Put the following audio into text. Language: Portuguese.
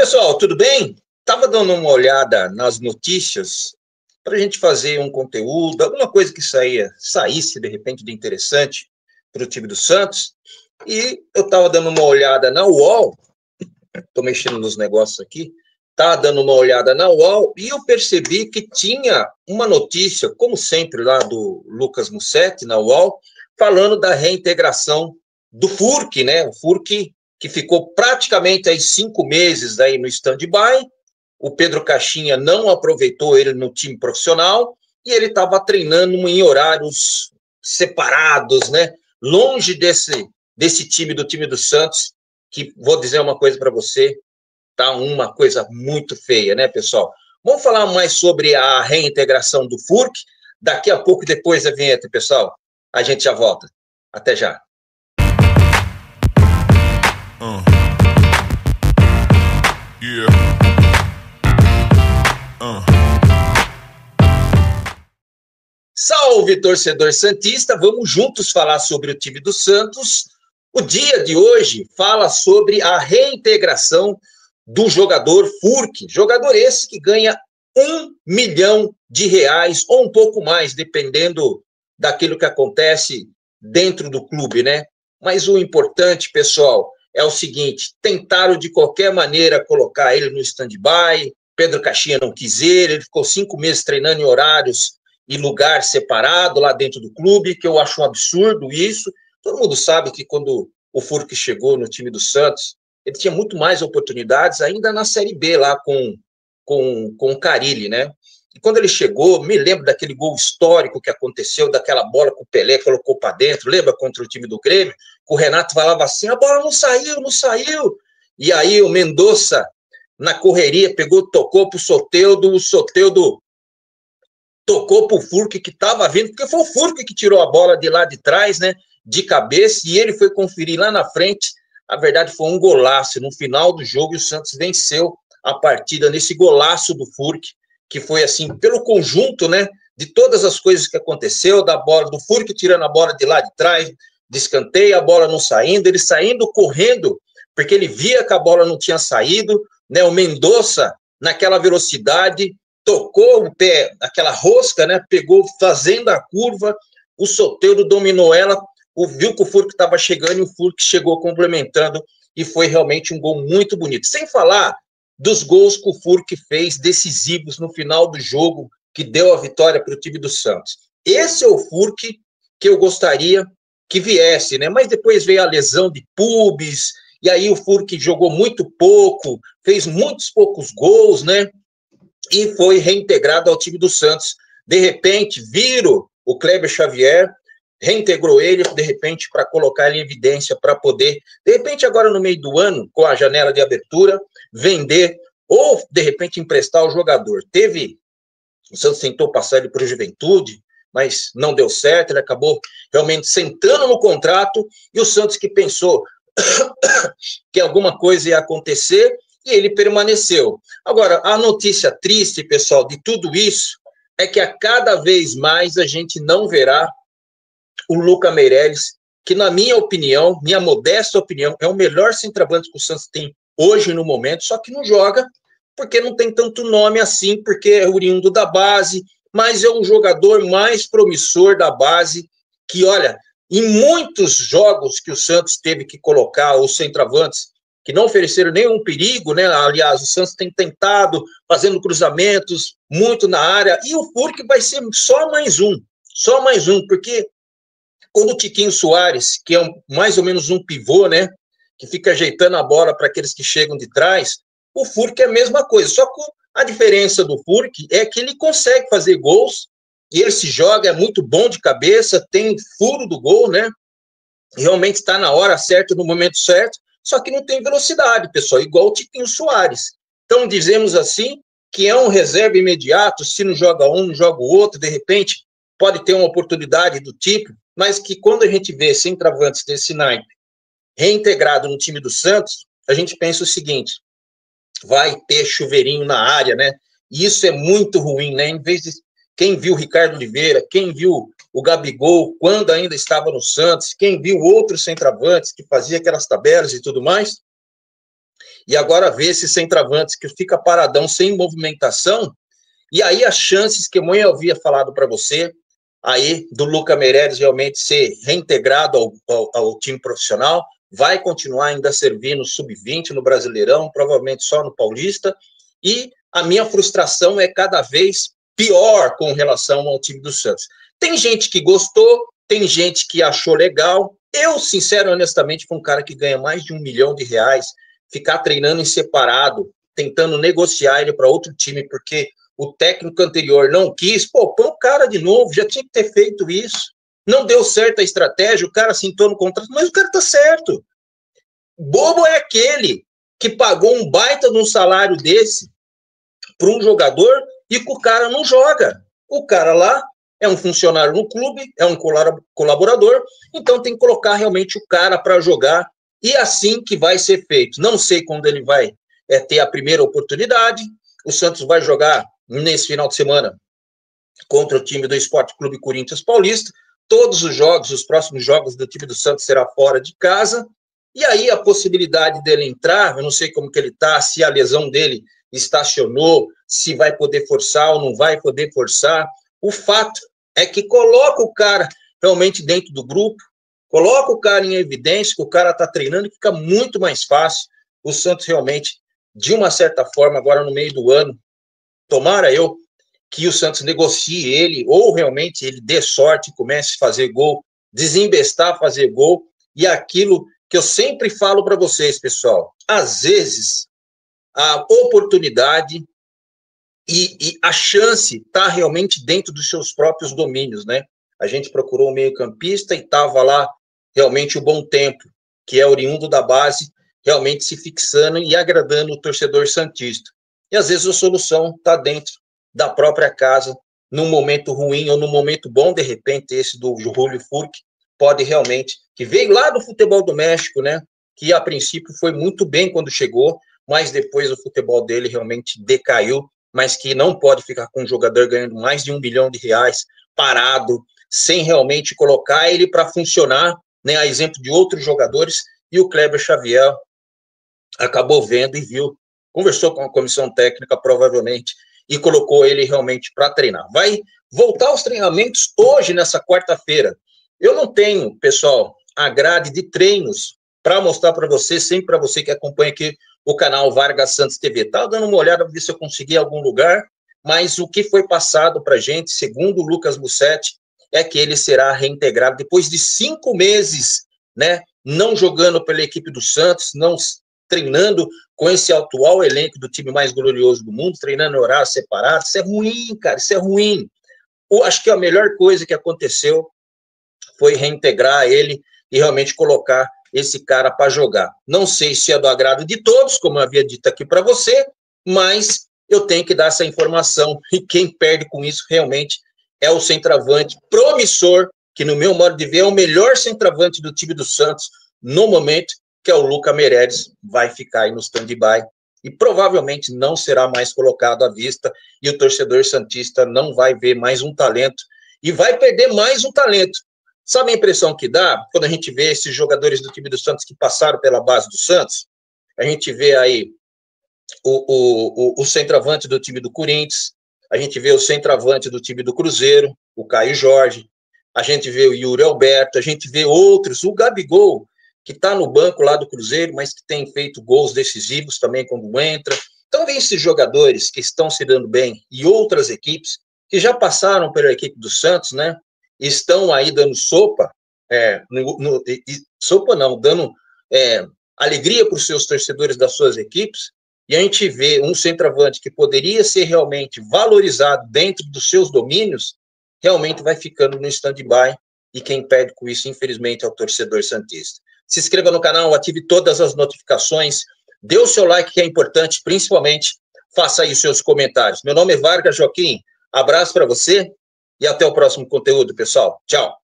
Pessoal, tudo bem? Estava dando uma olhada nas notícias para a gente fazer um conteúdo, alguma coisa que saísse de repente de interessante para o time do Santos. E eu estava dando uma olhada na UOL, estou mexendo nos negócios aqui, estava dando uma olhada na UOL e eu percebi que tinha uma notícia, como sempre, lá do Lucas Mussetti, na UOL, falando da reintegração do Furk, né? O Furk que ficou praticamente aí 5 meses aí no stand-by. O Pedro Caixinha não aproveitou ele no time profissional e ele estava treinando em horários separados, né? Longe desse time, do time do Santos, que vou dizer uma coisa para você, tá uma coisa muito feia, né, pessoal? Vamos falar mais sobre a reintegração do Furk daqui a pouco, depois da vinheta, pessoal. A gente já volta. Até já. Salve, torcedor santista! Vamos juntos falar sobre o time do Santos. O dia de hoje fala sobre a reintegração do jogador Furk, jogador esse que ganha R$1 milhão ou um pouco mais, dependendo daquilo que acontece dentro do clube, né? Mas o importante, pessoal, é o seguinte: tentaram de qualquer maneira colocar ele no stand-by. Pedro Caixinha não quis ele ficou 5 meses treinando em horários e lugar separado lá dentro do clube, que eu acho um absurdo isso. Todo mundo sabe que quando o Furk chegou no time do Santos, ele tinha muito mais oportunidades ainda na Série B lá com o Carille, né? E quando ele chegou, me lembro daquele gol histórico que aconteceu, daquela bola que o Pelé colocou para dentro, lembra, contra o time do Grêmio? Que o Renato falava assim, a bola não saiu, não saiu. E aí o Mendonça, na correria, pegou, tocou para o Soteldo tocou para o Furk que estava vindo, porque foi o Furk que tirou a bola de lá de trás, né, de cabeça, e ele foi conferir lá na frente. A verdade, foi um golaço. No final do jogo, o Santos venceu a partida nesse golaço do Furk, que foi assim, pelo conjunto, né, de todas as coisas que aconteceu, da bola do Furk tirando a bola de lá de trás, de escanteio, a bola não saindo, ele saindo correndo, porque ele via que a bola não tinha saído, né, o Mendonça, naquela velocidade, tocou o pé, aquela rosca, né? Pegou fazendo a curva, o Soteldo dominou ela, viu que o Furk estava chegando e o Furk chegou complementando e foi realmente um gol muito bonito. Sem falar dos gols que o Furk fez decisivos no final do jogo, que deu a vitória para o time do Santos. Esse é o Furk que eu gostaria que viesse, né? Mas depois veio a lesão de pubis, e aí o Furk jogou muito pouco, fez muitos poucos gols, né? E foi reintegrado ao time do Santos. De repente, viram o Kleber Xavier, reintegrou ele, de repente, para colocar ele em evidência, para poder, de repente, agora no meio do ano, com a janela de abertura, vender ou, de repente, emprestar o jogador. O Santos tentou passar ele para o Juventude, mas não deu certo, ele acabou realmente sentando no contrato, e o Santos que pensou que alguma coisa ia acontecer, e ele permaneceu. Agora, a notícia triste, pessoal, de tudo isso, é que a cada vez mais a gente não verá o Lucas Meireles, que na minha opinião, minha modesta opinião, é o melhor centroavante que o Santos tem hoje no momento, só que não joga, porque não tem tanto nome assim, porque é oriundo da base, mas é um jogador mais promissor da base, que, olha, em muitos jogos que o Santos teve que colocar os centroavantes, que não ofereceram nenhum perigo, né? Aliás, o Santos tem tentado, fazendo cruzamentos muito na área, e o Furk vai ser só mais um, porque quando o Tiquinho Soares, que é mais ou menos um pivô, né, que fica ajeitando a bola para aqueles que chegam de trás, o Furk é a mesma coisa, só que a diferença do Furk é que ele consegue fazer gols, e ele se joga, é muito bom de cabeça, tem furo do gol, né, realmente está na hora certa, no momento certo, só que não tem velocidade, pessoal, igual o Tiquinho Soares. Então, dizemos assim, que é um reserva imediato, se não joga um, não joga o outro, de repente, pode ter uma oportunidade do tipo, mas que quando a gente vê centroavantes desse naipe reintegrado no time do Santos, a gente pensa o seguinte, vai ter chuveirinho na área, né? E isso é muito ruim, né? Em vez de quem viu o Ricardo Oliveira, quem viu o Gabigol, quando ainda estava no Santos, quem viu outros centroavantes que fazia aquelas tabelas e tudo mais, E agora vê esse centroavante que fica paradão, sem movimentação, e aí as chances que eu havia falado para você, aí do Lucas Meireles realmente ser reintegrado ao time profissional, vai continuar ainda servindo sub-20 no Brasileirão, provavelmente só no Paulista, e a minha frustração é cada vez pior com relação ao time do Santos. Tem gente que gostou, tem gente que achou legal. Eu, sincero, honestamente, fui um cara que ganha mais de R$1 milhão, ficar treinando em separado, tentando negociar ele para outro time, porque o técnico anterior não quis, pô, põe o cara de novo, já tinha que ter feito isso. Não deu certo a estratégia, o cara assentou no contrato, mas o cara tá certo. Bobo é aquele que pagou um baita de um salário desse para um jogador e que o cara não joga. O cara lá é um funcionário no clube, é um colaborador, então tem que colocar realmente o cara para jogar, e assim que vai ser feito. Não sei quando ele vai ter a primeira oportunidade. O Santos vai jogar nesse final de semana contra o time do Esporte Clube Corinthians Paulista. Todos os jogos, os próximos jogos do time do Santos será fora de casa, e aí a possibilidade dele entrar, eu não sei como que ele está, se a lesão dele estacionou, se vai poder forçar ou não vai poder forçar. O fato é que coloca o cara realmente dentro do grupo, coloca o cara em evidência, que o cara está treinando, e fica muito mais fácil. O Santos realmente, de uma certa forma, agora no meio do ano, tomara eu que o Santos negocie ele, ou realmente ele dê sorte, comece a fazer gol, desembestar, fazer gol, e aquilo que eu sempre falo para vocês, pessoal, às vezes a oportunidade e a chance está realmente dentro dos seus próprios domínios, né? A gente procurou um meio-campista e estava lá realmente o Bom Tempo, que é oriundo da base, realmente se fixando e agradando o torcedor santista. E às vezes a solução está dentro da própria casa, num momento ruim ou num momento bom, de repente, esse do Julio Furque pode realmente, que veio lá do futebol do México, né? Que a princípio foi muito bem quando chegou, mas depois o futebol dele realmente decaiu, mas que não pode ficar com um jogador ganhando mais de R$1 milhão parado, sem realmente colocar ele para funcionar, né, a exemplo de outros jogadores, e o Kleber Xavier acabou vendo e viu, conversou com a comissão técnica, provavelmente, e colocou ele realmente para treinar. Vai voltar aos treinamentos hoje, nessa quarta-feira. Eu não tenho, pessoal, a grade de treinos para mostrar para você, sempre para você que acompanha aqui o canal Vargas Santos TV. Estava dando uma olhada para ver se eu consegui algum lugar, mas o que foi passado para a gente, segundo o Lucas Mussetti, é que ele será reintegrado depois de 5 meses, né, não jogando pela equipe do Santos, não treinando com esse atual elenco do time mais glorioso do mundo, treinando em horário separado. Isso é ruim, cara, isso é ruim. Acho que a melhor coisa que aconteceu foi reintegrar ele e realmente colocar esse cara para jogar. Não sei se é do agrado de todos, como eu havia dito aqui para você, mas eu tenho que dar essa informação, e quem perde com isso realmente é o centroavante promissor, que no meu modo de ver é o melhor centroavante do time do Santos no momento, que é o Lucas Meireles. Vai ficar aí no stand-by e provavelmente não será mais colocado à vista, e o torcedor santista não vai ver mais um talento, e vai perder mais um talento. Sabe a impressão que dá quando a gente vê esses jogadores do time do Santos que passaram pela base do Santos? A gente vê aí o centroavante do time do Corinthians, a gente vê o centroavante do time do Cruzeiro, o Caio Jorge, a gente vê o Yuri Alberto, a gente vê outros, o Gabigol, que está no banco lá do Cruzeiro, mas que tem feito gols decisivos também quando entra. Então, vem esses jogadores que estão se dando bem, e outras equipes que já passaram pela equipe do Santos, né? Estão aí dando sopa, sopa não, dando alegria para os seus torcedores das suas equipes, e a gente vê um centroavante que poderia ser realmente valorizado dentro dos seus domínios, realmente vai ficando no stand-by, e quem perde com isso, infelizmente, é o torcedor santista. Se inscreva no canal, ative todas as notificações, dê o seu like, que é importante, principalmente, faça aí os seus comentários. Meu nome é Vargas Joaquim, abraço para você, e até o próximo conteúdo, pessoal. Tchau.